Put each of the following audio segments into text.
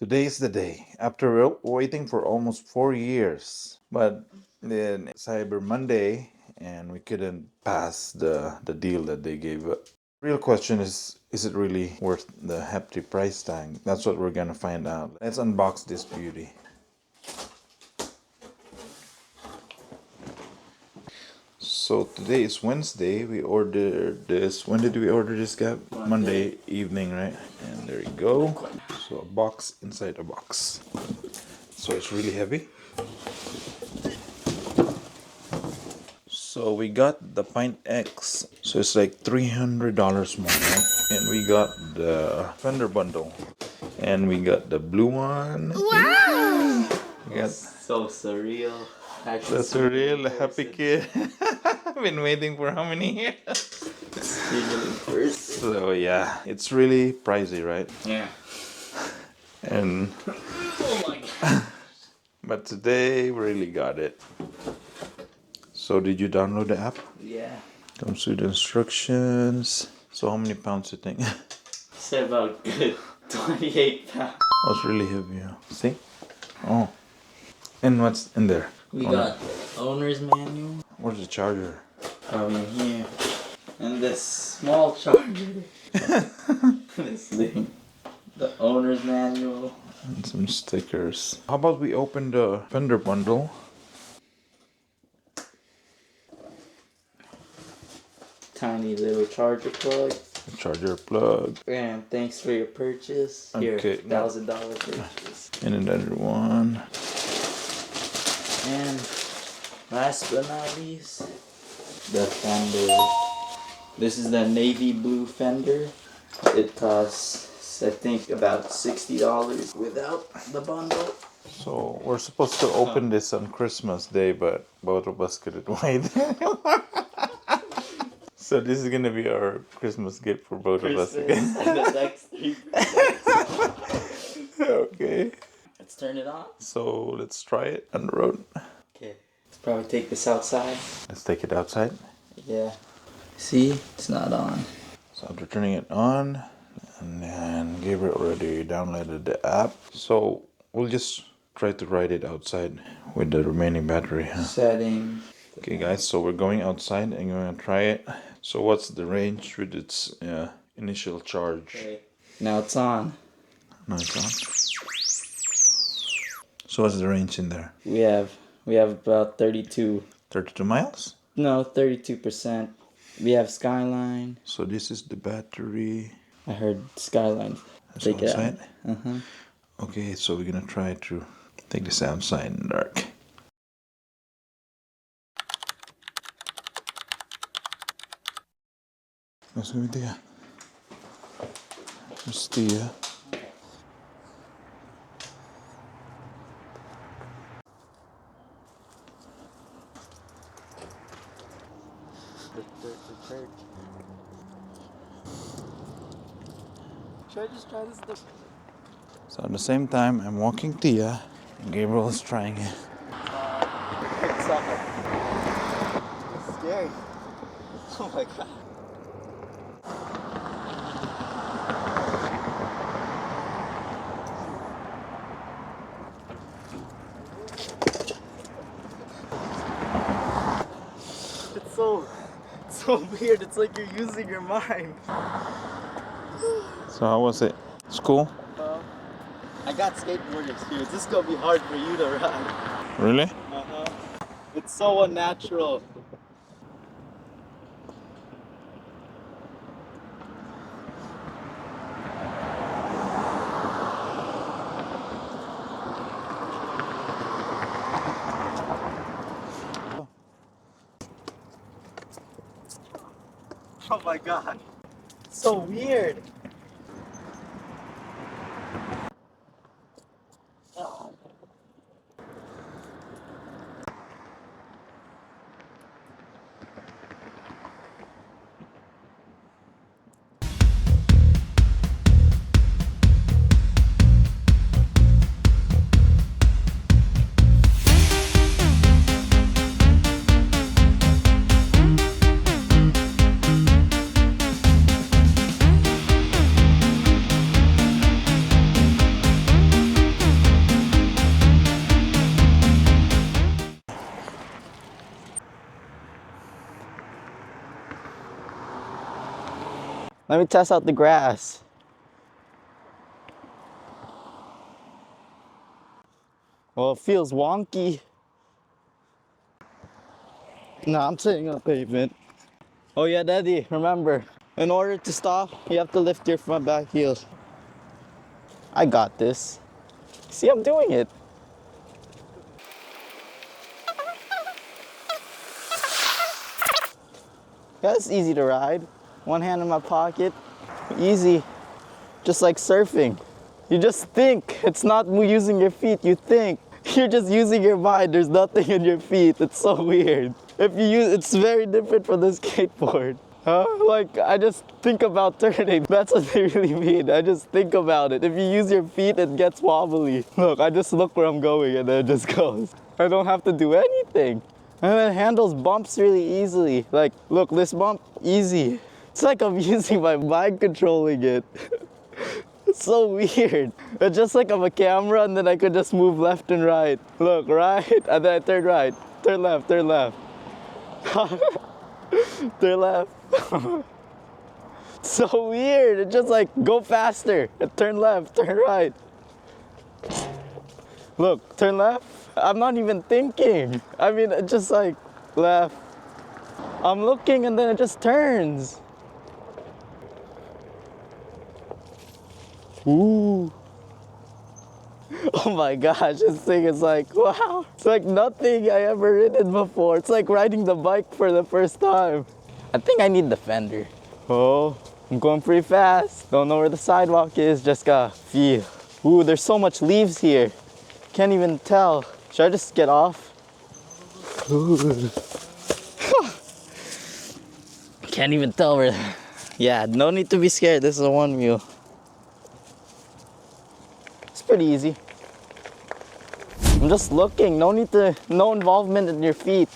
Today is the day. After waiting for almost 4 years, but then Cyber Monday, and we couldn't pass the deal that they gave us. Real question is it really worth the hefty price tag? That's what we're gonna find out. Let's unbox this beauty. So today is Wednesday. We ordered this. When did we order this, Gab? Monday evening, right? And there you go. So a box inside a box. So it's really heavy. So we got the Pint X. So it's like $300 more, right? And we got the fender bundle. And we got the blue one. Wow! We got So surreal. the surreal happy kid. I've been waiting for how many years? First. So yeah, it's really pricey, right? Yeah. And Oh my god. but today we really got it. So did you download the app? Yeah. Comes with instructions. So how many pounds you think? Say about good 28 pounds. Oh, it's really heavy. Yeah. See? Oh. And what's in there? We got owner's manual. Where's the charger? Probably in here. And this small charger. This thing. The owner's manual. And some stickers. How about we open the fender bundle? Tiny little charger plug. Charger plug. And thanks for your purchase. Here, Okay. $1,000 purchase. And another one. And last but not least, the fender. This is the navy blue fender. It costs, I think, about $60 without the bundle. So we're supposed to open this on Christmas Day, but both of us couldn't wait. So this is gonna be our Christmas gift for both of us again. And the next 3%. Okay. Let's turn it on. So let's try it on the road. Okay. Let's probably take this outside. Let's take it outside. Yeah. See? It's not on. So after turning it on, and then Gabriel already downloaded the app. So we'll just try to ride it outside with the remaining battery. Huh? Setting. Okay guys, so we're going outside and we're gonna try it. So what's the range with its initial charge? Okay. Now it's on. No, it's on. So what's the range in there? We have about 32. 32 miles? No, 32%. We have Skyline. So this is the battery. I heard Skyline. That's Take it outside? out. Okay, so we're gonna try to take this outside in the dark. Vad ska vi det? Just det. Should I just try this? So at the same time, I'm walking Tia, and Gabriel is trying it. It's scary. Oh my god. It's so weird. It's like you're using your mind. So how was it? School? I got skateboard experience. This is gonna be hard for you to ride. Really? It's so unnatural. Oh my god. It's so weird. Let me test out the grass. Well, it feels wonky. Nah, I'm sitting on pavement. Oh yeah, Daddy, remember, in order to stop, you have to lift your front back heels. I got this. See, I'm doing it. Yeah, it's easy to ride. One hand in my pocket, easy, just like surfing. You just think, it's not using your feet, you think. You're just using your mind, there's nothing in your feet, it's so weird. If you use, it's very different from the skateboard. Huh? Like, I just think about turning, that's what they really mean. I just think about it. If you use your feet, it gets wobbly. Look, I just look where I'm going and then it just goes. I don't have to do anything. And it handles bumps really easily. Like, look, this bump, easy. It's like I'm using my mind controlling it. It's so weird. It's just like I'm a camera and then I could just move left and right. Look, right, and then I turn right. Turn left, turn left. Turn left. It's so weird. It's just like, go faster. Turn left, turn right. Look, turn left. I'm not even thinking. I mean, it's just like, left. I'm looking and then it just turns. Ooh. Oh my gosh, this thing is like, wow. It's like nothing I ever ridden before. It's like riding the bike for the first time. I think I need the fender. Oh, I'm going pretty fast. Don't know where the sidewalk is, just gotta feel. Ooh, there's so much leaves here. Can't even tell. Should I just get off? Ooh. Can't even tell where. Yeah, no need to be scared. This is a Onewheel. It's pretty easy. I'm just looking. No need to, no involvement in your feet.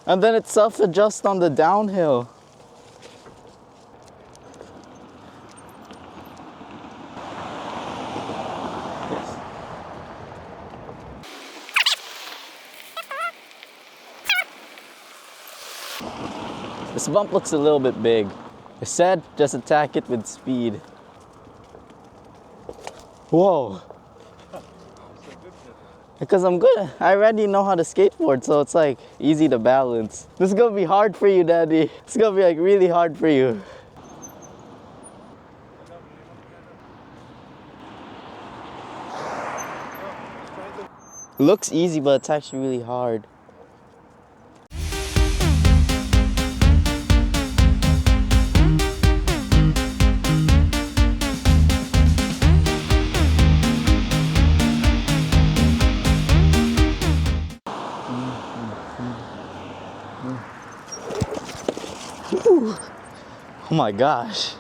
And then it self-adjusts on the downhill. This bump looks a little bit big. I said just attack it with speed. Whoa. Because I'm good. I already know how to skateboard, so it's like easy to balance. This is gonna be hard for you, Daddy. It's gonna be like really hard for you. It looks easy, but it's actually really hard. Ooh. Oh my gosh.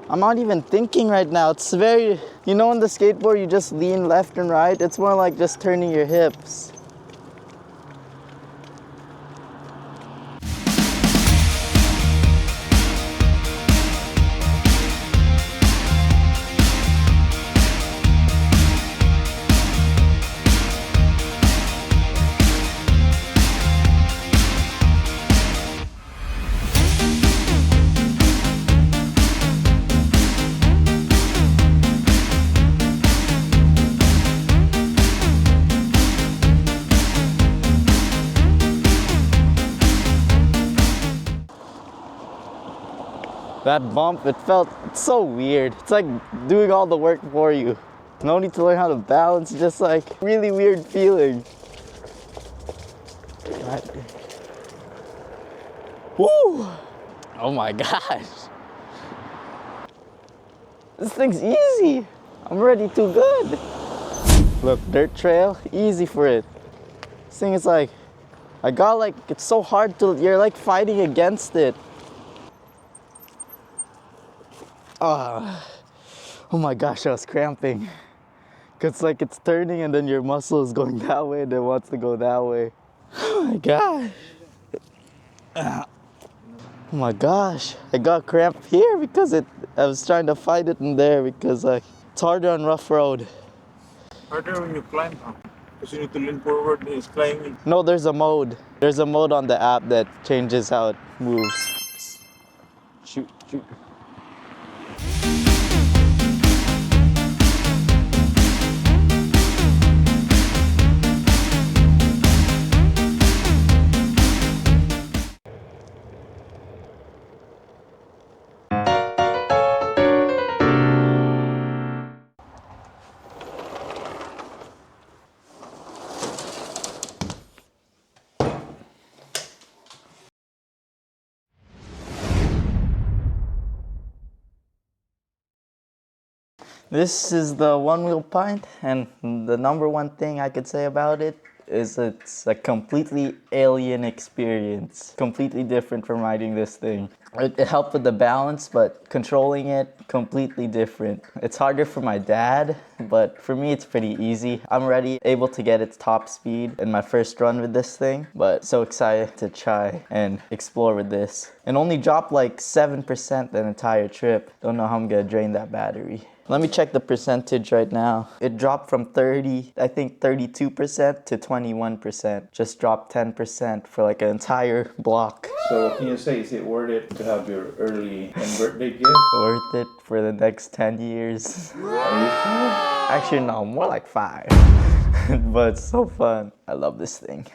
I'm not even thinking right now. It's very, you know, on the skateboard you just lean left and right. It's more like just turning your hips. That bump, it's so weird. It's like doing all the work for you. No need to learn how to balance, just like really weird feeling. Right. Woo! Oh my gosh. This thing's easy. I'm already too good. Look, dirt trail, easy for it. This thing is like, I got like, it's so hard to, you're like fighting against it. Oh my gosh, I was cramping. Cause like it's turning and then your muscle is going that way and it wants to go that way. Oh my gosh. Oh my gosh, I got cramp here because I was trying to fight it in there because like it's harder on rough road. Harder when you climb up. Because you need to lean forward when it's climbing. No, there's a mode. There's a mode on the app that changes how it moves. Shoot, shoot. This is the Onewheel Pint, and the number one thing I could say about it is it's a completely alien experience. Completely different from riding this thing. It helped with the balance, but controlling it, completely different. It's harder for my dad, but for me it's pretty easy. I'm already able to get its top speed in my first run with this thing, but so excited to try and explore with this. And only dropped like 7% the entire trip. Don't know how I'm gonna drain that battery. Let me check the percentage right now. It dropped from 32% to 21%. Just dropped 10% for like an entire block. So what can you say? Is it worth it to have your early and birthday gift? Worth it for the next 10 years. Are you sure? Actually, no, more like 5. But it's so fun. I love this thing.